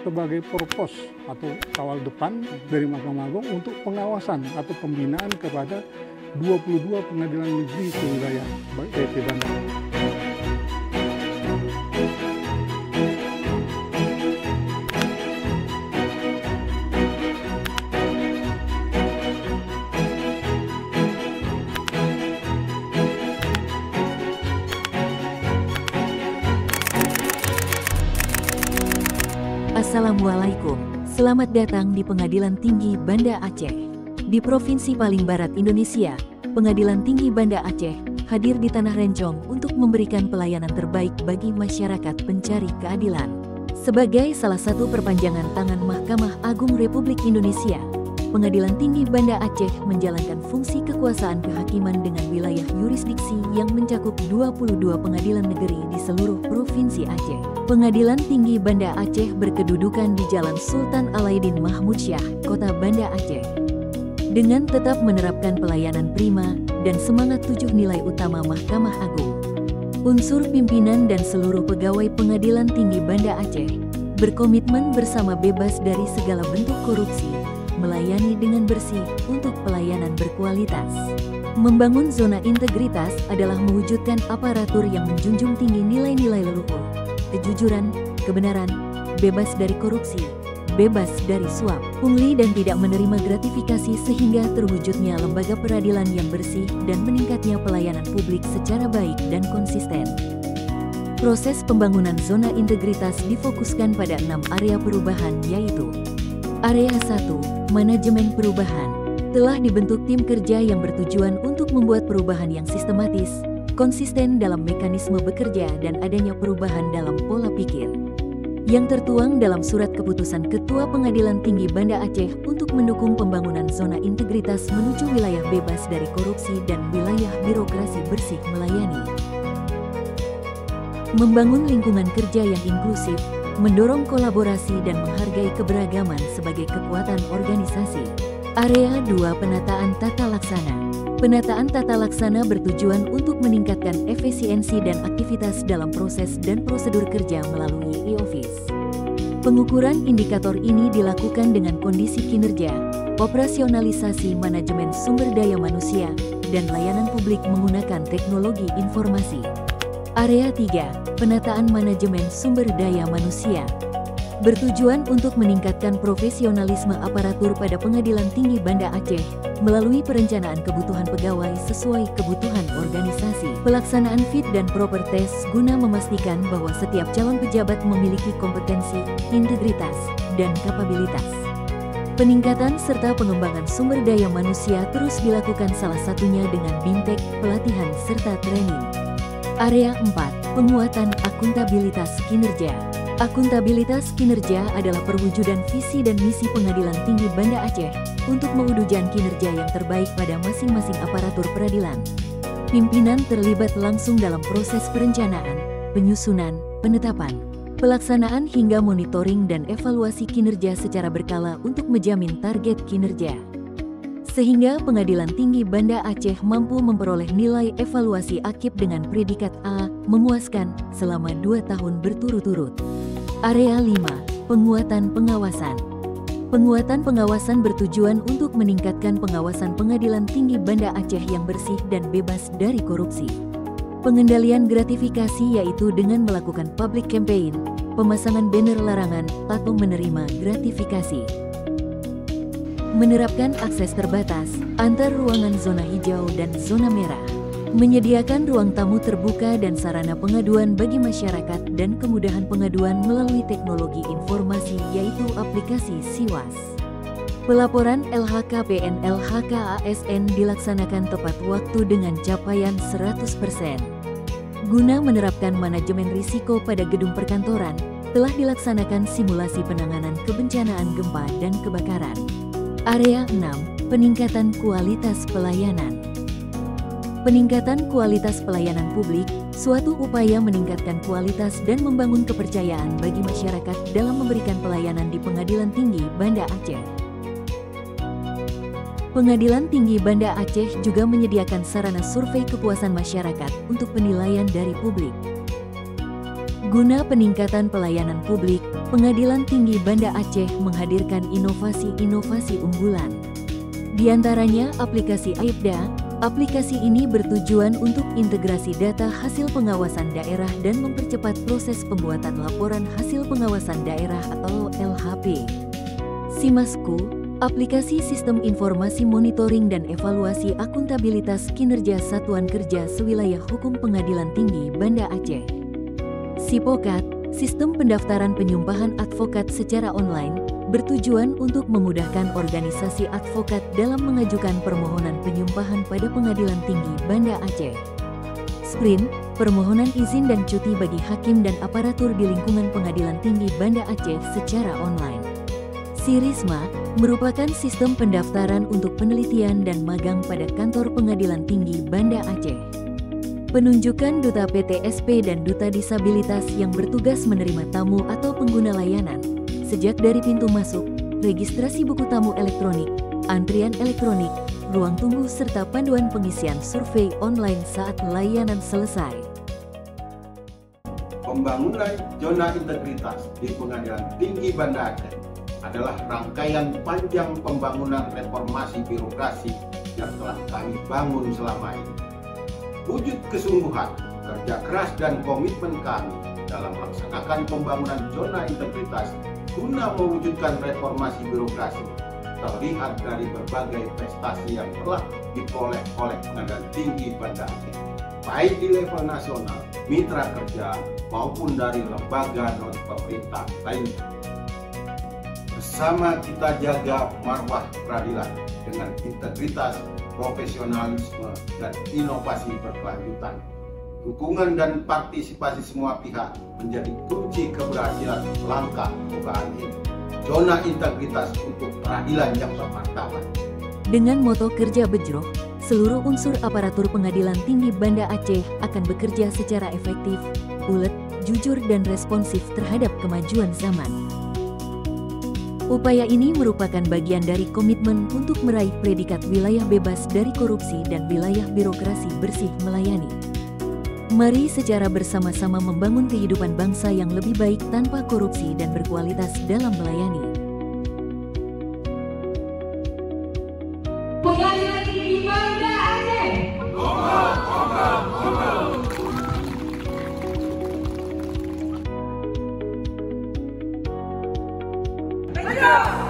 sebagai purpose atau kawal depan dari Mahkamah Agung untuk pengawasan atau pembinaan kepada 22 pengadilan negeri sewilayah EP Bandung. Assalamualaikum, selamat datang di Pengadilan Tinggi Banda Aceh. Di Provinsi paling barat Indonesia, Pengadilan Tinggi Banda Aceh hadir di Tanah Rencong untuk memberikan pelayanan terbaik bagi masyarakat pencari keadilan. Sebagai salah satu perpanjangan tangan Mahkamah Agung Republik Indonesia, Pengadilan Tinggi Banda Aceh menjalankan fungsi kekuasaan kehakiman dengan wilayah yurisdiksi yang mencakup 22 pengadilan negeri di seluruh Provinsi Aceh. Pengadilan Tinggi Banda Aceh berkedudukan di Jalan Sultan Alaidin Mahmud Syah, Kota Banda Aceh. Dengan tetap menerapkan pelayanan prima dan semangat 7 nilai utama Mahkamah Agung, unsur pimpinan dan seluruh pegawai Pengadilan Tinggi Banda Aceh berkomitmen bersama bebas dari segala bentuk korupsi, melayani dengan bersih untuk pelayanan berkualitas. Membangun zona integritas adalah mewujudkan aparatur yang menjunjung tinggi nilai-nilai leluhur, kejujuran, kebenaran, bebas dari korupsi, bebas dari suap, pungli dan tidak menerima gratifikasi sehingga terwujudnya lembaga peradilan yang bersih dan meningkatnya pelayanan publik secara baik dan konsisten. Proses pembangunan zona integritas difokuskan pada 6 area perubahan yaitu: Area 1, Manajemen Perubahan. Telah dibentuk tim kerja yang bertujuan untuk membuat perubahan yang sistematis, konsisten dalam mekanisme bekerja dan adanya perubahan dalam pola pikir. Yang tertuang dalam surat keputusan Ketua Pengadilan Tinggi Banda Aceh untuk mendukung pembangunan zona integritas menuju wilayah bebas dari korupsi dan wilayah birokrasi bersih melayani. Membangun lingkungan kerja yang inklusif, mendorong kolaborasi dan menghargai keberagaman sebagai kekuatan organisasi. Area 2, Penataan Tata Laksana. Penataan tata laksana bertujuan untuk meningkatkan efisiensi dan aktivitas dalam proses dan prosedur kerja melalui e-office. Pengukuran indikator ini dilakukan dengan kondisi kinerja, operasionalisasi manajemen sumber daya manusia, dan layanan publik menggunakan teknologi informasi. Area 3, Penataan Manajemen Sumber Daya Manusia. Bertujuan untuk meningkatkan profesionalisme aparatur pada Pengadilan Tinggi Banda Aceh melalui perencanaan kebutuhan pegawai sesuai kebutuhan organisasi. Pelaksanaan fit dan proper test guna memastikan bahwa setiap calon pejabat memiliki kompetensi, integritas, dan kapabilitas. Peningkatan serta pengembangan sumber daya manusia terus dilakukan, salah satunya dengan bintek, pelatihan, serta training. Area 4, Penguatan Akuntabilitas Kinerja. Akuntabilitas kinerja adalah perwujudan visi dan misi Pengadilan Tinggi Banda Aceh untuk mewujudkan kinerja yang terbaik pada masing-masing aparatur peradilan. Pimpinan terlibat langsung dalam proses perencanaan, penyusunan, penetapan, pelaksanaan hingga monitoring dan evaluasi kinerja secara berkala untuk menjamin target kinerja. Sehingga Pengadilan Tinggi Banda Aceh mampu memperoleh nilai evaluasi AKIP dengan predikat A, memuaskan, selama 2 tahun berturut-turut. Area 5, Penguatan Pengawasan. Penguatan pengawasan bertujuan untuk meningkatkan pengawasan Pengadilan Tinggi Banda Aceh yang bersih dan bebas dari korupsi. Pengendalian gratifikasi yaitu dengan melakukan public campaign, pemasangan banner larangan, atau menerima gratifikasi. Menerapkan akses terbatas antar ruangan zona hijau dan zona merah. Menyediakan ruang tamu terbuka dan sarana pengaduan bagi masyarakat dan kemudahan pengaduan melalui teknologi informasi yaitu aplikasi SIWAS. Pelaporan LHKPN LHKASN dilaksanakan tepat waktu dengan capaian 100%. Guna menerapkan manajemen risiko pada gedung perkantoran, telah dilaksanakan simulasi penanganan kebencanaan gempa dan kebakaran. Area 6, Peningkatan Kualitas Pelayanan. Peningkatan kualitas pelayanan publik, suatu upaya meningkatkan kualitas dan membangun kepercayaan bagi masyarakat dalam memberikan pelayanan di Pengadilan Tinggi Banda Aceh. Pengadilan Tinggi Banda Aceh juga menyediakan sarana survei kepuasan masyarakat untuk penilaian dari publik. Guna peningkatan pelayanan publik, Pengadilan Tinggi Banda Aceh menghadirkan inovasi-inovasi unggulan. Di antaranya aplikasi Aibda. Aplikasi ini bertujuan untuk integrasi data hasil pengawasan daerah dan mempercepat proses pembuatan laporan hasil pengawasan daerah atau LHP. Simasku, aplikasi sistem informasi monitoring dan evaluasi akuntabilitas kinerja Satuan Kerja Sewilayah Hukum Pengadilan Tinggi Banda Aceh. Sipokat, sistem pendaftaran penyumpahan advokat secara online, bertujuan untuk memudahkan organisasi advokat dalam mengajukan permohonan penyumpahan pada Pengadilan Tinggi Banda Aceh. Sprint, permohonan izin dan cuti bagi hakim dan aparatur di lingkungan Pengadilan Tinggi Banda Aceh secara online. Sirisma, merupakan sistem pendaftaran untuk penelitian dan magang pada kantor Pengadilan Tinggi Banda Aceh. Penunjukan Duta PTSP dan Duta Disabilitas yang bertugas menerima tamu atau pengguna layanan, sejak dari pintu masuk, registrasi buku tamu elektronik, antrian elektronik, ruang tunggu serta panduan pengisian survei online saat layanan selesai. Pembangunan zona integritas di Pengadilan Tinggi Banda Aceh adalah rangkaian panjang pembangunan reformasi birokrasi yang telah kami bangun selama ini. Wujud kesungguhan, kerja keras dan komitmen kami dalam melaksanakan pembangunan zona integritas guna mewujudkan reformasi birokrasi terlihat dari berbagai prestasi yang telah diperoleh oleh Pengadilan Tinggi Banda Aceh, baik di level nasional, mitra kerja, maupun dari lembaga non-pemerintah lainnya. Bersama kita jaga marwah peradilan dengan integritas, profesionalisme, dan inovasi berkelanjutan. Dukungan dan partisipasi semua pihak menjadi kunci keberhasilan langkah perubahan ini. Zona integritas untuk peradilan yang bermartabat. Dengan moto kerja bejroh, seluruh unsur aparatur Pengadilan Tinggi Banda Aceh akan bekerja secara efektif, ulet, jujur dan responsif terhadap kemajuan zaman. Upaya ini merupakan bagian dari komitmen untuk meraih predikat wilayah bebas dari korupsi dan wilayah birokrasi bersih melayani. Mari secara bersama-sama membangun kehidupan bangsa yang lebih baik tanpa korupsi dan berkualitas dalam melayani. Pengadilan Tinggi Banda Aceh. Merdeka!